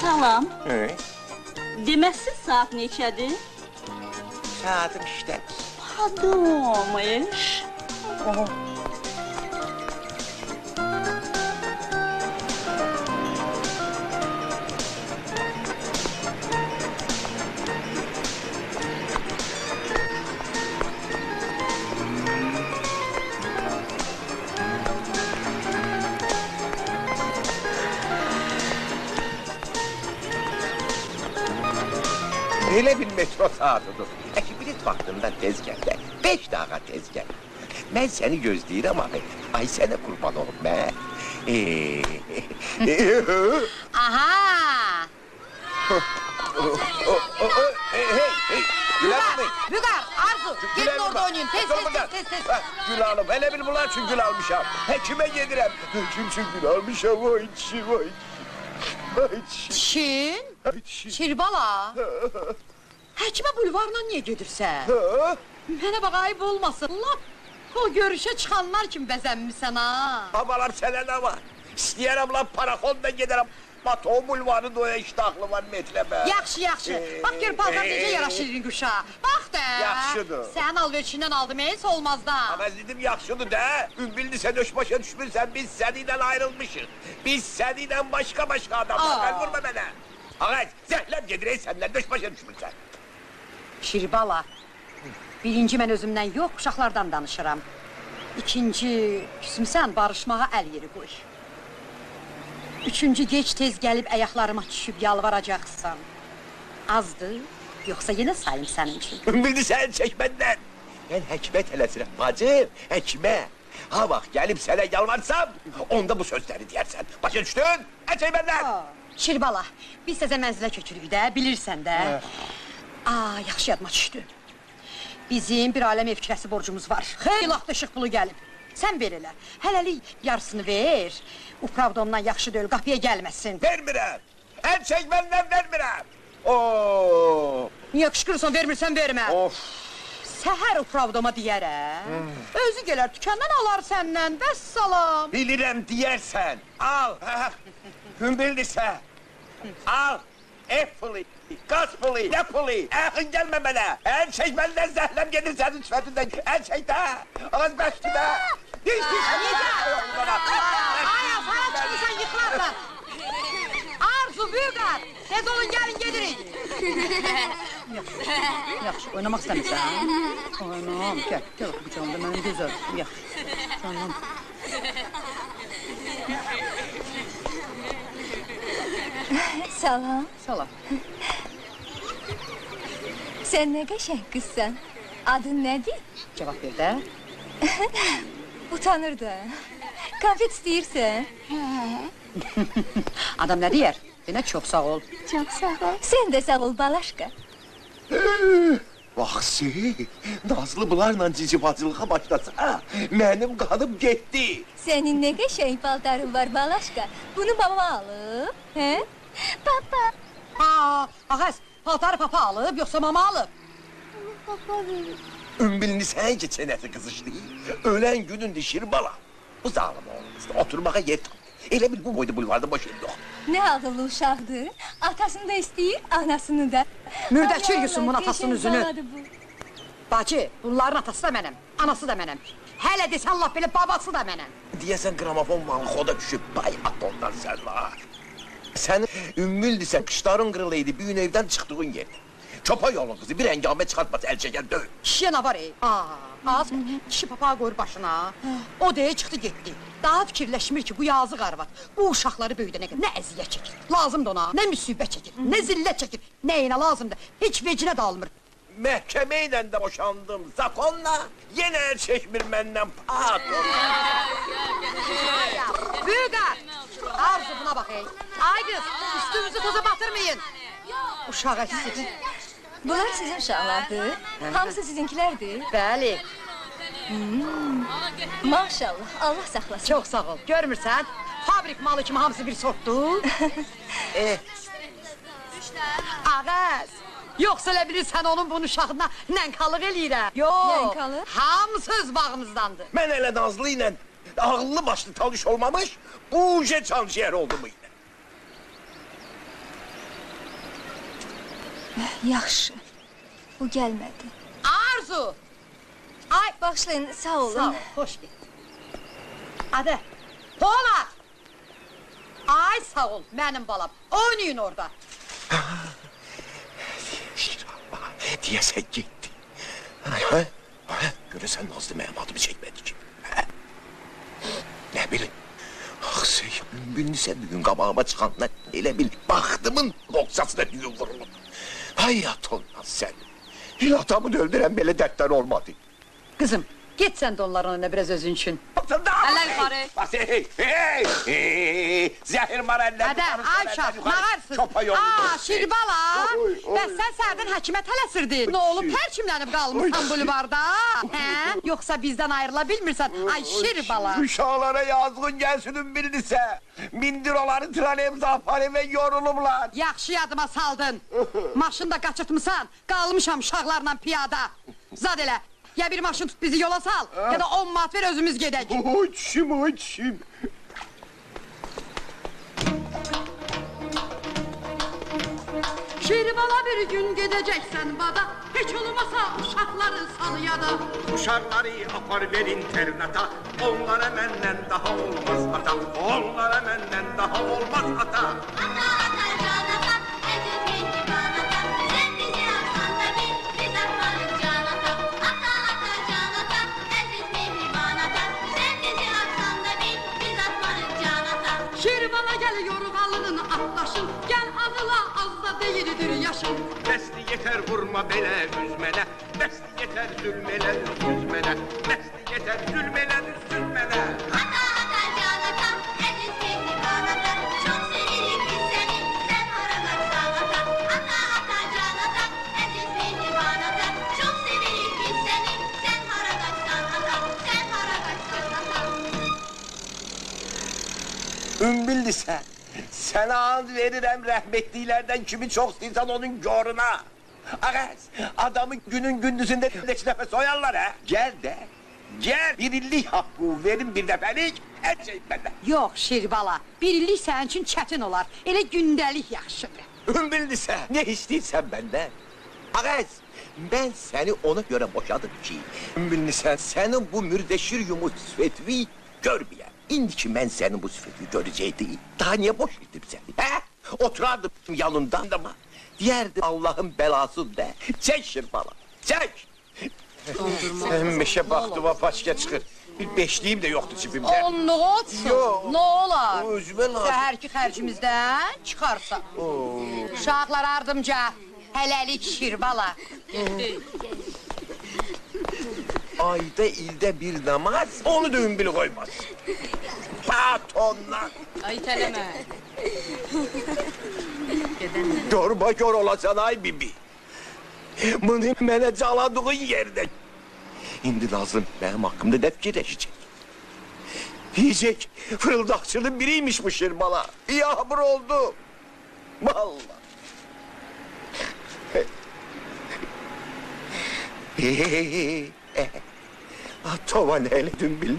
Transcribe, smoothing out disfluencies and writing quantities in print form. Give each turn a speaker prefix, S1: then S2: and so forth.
S1: Salam. Deməsi saat neçədir?
S2: Saatım işləmir.
S1: Padonmuş.
S2: Elə bir metro saatidir. Bilet vaxtından tez gəl də, 5 daqiqə tez gəl. Mən səni gözləyirəm abi. Ay sənə qurban olum mən.
S3: Aha!
S2: Hey, Gül Hanım.
S3: Vüqar, Arzu, gelin orada oynayın. Tez.
S2: Gül Hanım, hele bir bunlar için gül almışam. Hekime yedirem. Hekim için gül almışam, vay çi.
S3: Çin? Şirbala. Həkimə bulvarla niye gedirsən? Mənə bax, ayıb olmasın. Lap o görüşə çıxanlar kimi bəzənmişsən ha.
S2: Amalar sənə nə var? İstəyərəm lan paraxonda gedərəm. Baton bulvarında o iştahlı var metrəbə.
S3: Yaxşı. Bax gör paltar necə yaraşır quşa. Bax da.
S2: Yaxşıdır.
S3: Sənin alverçindən aldım, heç olmaz da.
S2: Ama dedim yaxşıdır da. Ümbildi sen öş başa düşmürsən, biz seninle ayrılmışız. Biz seninle başka adamlar. Ben vurma bana. Ağaç, zəhləm gedir ey senden, öş başa düşmürsən.
S3: Şirbala. Birinci mən özümdən yox, uşaqlardan danışıram. İkinci, küsmüsən, barışmağa əl yeri qoy. Üçüncü, geç tez gəlib ayaqlarıma düşüb yalvaracaqsan. Azdır, yoxsa yenə sayım sənin üçün.
S2: Ümbildi sen çək məndən. Ben həkimə tələsirəm, bacım, həkimə. Ha bak, gelip sana yalvarsam, onda bu sözleri deyərsən. Başa düşdün? Çək məndən.
S3: Şirbala, biz təzə mənzilə köçürük də, bilirsən də. Yaxşı yadıma düşdü. Bizim bir aləm ev kirəsi borcumuz var. Xeyli axtışıq pulu gəlib. Sən ver elə, hələlik yarısını ver. Upravdomdan yaxşı deyil, qapıya gəlməsin.
S2: Vermirəm. El çək məndən vermirəm. Oo.
S3: Niyə qışqırırsan, vermirsən, vermə.
S2: Of.
S3: Səhər upravdoma deyərəm. Özü gələr, dükandan alar səndən, vəssalam.
S2: Bilirəm deyərsən. Al. Ümbildi sən. Al. Ev pulu, gaz pulu, ne pulu? Yaxın gəlmə mənə. El çək məndən zəhləm gedir sənin sifətindən. El çək də. Ağız bəşdi də.
S3: Sana çıxırsan, yıxılarlar. Arzu, Vüqar, tez olun, gəlin, gedirik. Yaxşı, oynamaq istəmirsən? Oynam, gəl bu canımda, mənim gözəl, yaxşı. Canım.
S4: Salam.
S3: Salam.
S4: Sen ne qəşəng qızsan. Adın nədir?
S3: Cavab ver də.
S4: Utanır da. Konfet istəyirsən?
S3: Adam nə deyər? Denə çox sağ ol.
S4: Çox sağ ol. Sen də sağ ol, balaşqa.
S2: Vaxsi, Nazlı bunlarla cicibacılığa başlasa, mənim qanım getdi.
S4: Senin ne qəşəng paltarın var, balaşqa. Bunu baba alıb, hə? Papa.
S3: Ağaz, paltarı papa alıb, yoxsa mama alıb?
S4: Papa verir.
S2: Ümbilini sen ki çenesi kızıştı. Ölen günün dişir bala. Bu zalim oğlumuzda oturmağa yer tapdı. Elə bil bu boyda bulvarda boş yer yok.
S4: Ne ağıllı uşaqdır. Atasını da istəyir, anasını da.
S3: Mürdəkir Yusuf'un atasının
S4: Qəşəng
S3: üzünü.
S4: baladır bu.
S3: Bacı, bunların atası da mənim, anası da mənim. Hələ desən Allah belə babası da mənim.
S2: Diyesen gramofon manxoda düşüp bay at ondan sen var. Sen ümmüldüsen kışların kırılıydı bir gün evden çıktığın yer. Çopa yolun kızı bir engame çıkartmaz el çeken döv.
S3: Kişiyə nə var ey? Az, kişi papağı qoyur başına. O deyə çıxdı getdi. Daha fikirləşmir ki bu yazıq arvad, bu uşaqları böyüdənə qədər nə əziyyət çəkir. Lazımdır ona, nə müsibət çəkir, nə zillət çəkir, nəyinə lazımdır, heç vecinə də almır.
S2: Məhkəmeyle de boşandım zakonla yine el çekmir benden pardon.
S3: ey. Ay kız, üstümüzü toza batırmayın. Uşağa gitsin.
S4: Bunlar sizin uşaqlardır. Hamısı sizinkilərdir.
S3: Bəli,
S4: Maşallah, Allah saxlasın.
S3: çox sağ ol. Görmürsən, fabrik malı kimi hamısı bir sortdur. Ağaz, yoxsa elə bilirsən onun bunun uşağına nənkalıq eləyirəm. Yox,
S4: Nənkalıq?
S3: hamısı öz bağımızdandır.
S2: Ben elə Nazlı ile ağıllı başlı tanış olmamış, bu uca çamşiyer oldu mu yine?
S4: Yaxşı, bu gəlmədi.
S3: Arzu! Ay,
S4: Bağışlayın, sağ olun.
S3: sağ ol, xoş get. Adı, Polat! Ay, sağ ol, mənim balam. Oynayın orada.
S2: Diyesen gitti. Görürsen Nazlı benim adımı çekmedi ki. Ne bileyim. Aksey, Bülbül'ünse bir gün kabağıma çıkanlar elə bil bahtımın boksasına düğün vurulur. Hayat olmaz sen. Bir adamı öldüren böyle dertler olmadı.
S3: Kızım, git sen de onların önüne biraz özün için.
S2: Eller yukarı. Bak zehir mareller.
S3: Hadi, Ayşat, nağarsın. Aa, Şirbala, bəs sən sərdən həkimə tələsirdin. Ne olub, pərçimlənib qalmışsan bulvarda? Hə? Yoxsa bizdən ayrıla bilmirsən, ay Şirbala.
S2: Uşağlara yazgın gelsin bilirse. Mindir onları tranem zafari ve yorulumlar.
S3: Yaxşı yadıma saldın. Maşını da qaçırtmısan, qalmışam uşaqlarla piyada. Zad elə, ya bir maşın tut bizi yola sal, ya da 10 manat ver özümüz gedək.
S2: Uçum.
S3: Şirbala bir gün gedəcəksən bada, heç olmasa uşaqları sal yada.
S2: Uşakları apar verin ternata. Onlara menden daha olmaz ata. Onlara menden daha olmaz ata.
S5: Ata ata canata, eziz mihribanata. Sen bizi alsan da bil, biz atmadık canata. Ata ata canata, eziz mihribanata. Sen bizi alsan da bil, biz atmadık canata.
S3: Şirbala gəl yorğalının atdaşın, gəl ağıla az da deyildir yaşın.
S2: Besli yeter vurma bele üzmene. Besli yeter zulmele üzmene. Besli yeter zulmele üzmene.
S5: Ata ata canata, eziz mihribanata. Çok severik biz seni, sen haradak sanata. Ata ata canata, eziz mihribanata. Çok severik biz seni, sen haradak sanata. Sen haradak sanata.
S2: Ümbildi sen. Sana and veririm rahmetlilerden kimi çok insan onun görüne. Ağaz, adamı günün gündüzünde beş nefes soyarlar ha. Gel de, gel birillik hakkı verin bir defelik, her şey benden.
S3: Yox Şirbala, birlik sənin üçün çətin olar, elə gündəlik yaxşıdır.
S2: Ümbildi sen, ne istiysen benden. Ağaz, ben seni ona göre boşadım ki, ümbildi sen, senin bu mürdeşir yumut svetvi görmeyen. İndiki ben senin bu sifeti görecektim. Daha niye boş ettim seni? He? Oturardım yanından da mı? Diyerdim Allah'ın belası de. Çek Şirbala, çek! Sen meşe baktıma başka çıkır. Bir beşliğim de yoktu cibimde.
S3: Onluq olsun,
S2: Yox.
S3: nə olar?
S2: Özümə lazım.
S3: Səhərki xərcimizdən çıxarsa. Uşaqlar ardımca, hələlik Şirbala.
S2: Ayda ilde bir namaz, onu da ümbil koymaz. Patonlar!
S3: Ayıt eləmə.
S2: Görme gör olasan ay bibi. Bunu mənə caladığın yerde. İndi lazım benim hakkımda da fikirleşecek. Diyecek, fırıldakçının biriymiş bu Şirbala. Yağmur oldu. Vallahi. Tovan eyledim bildi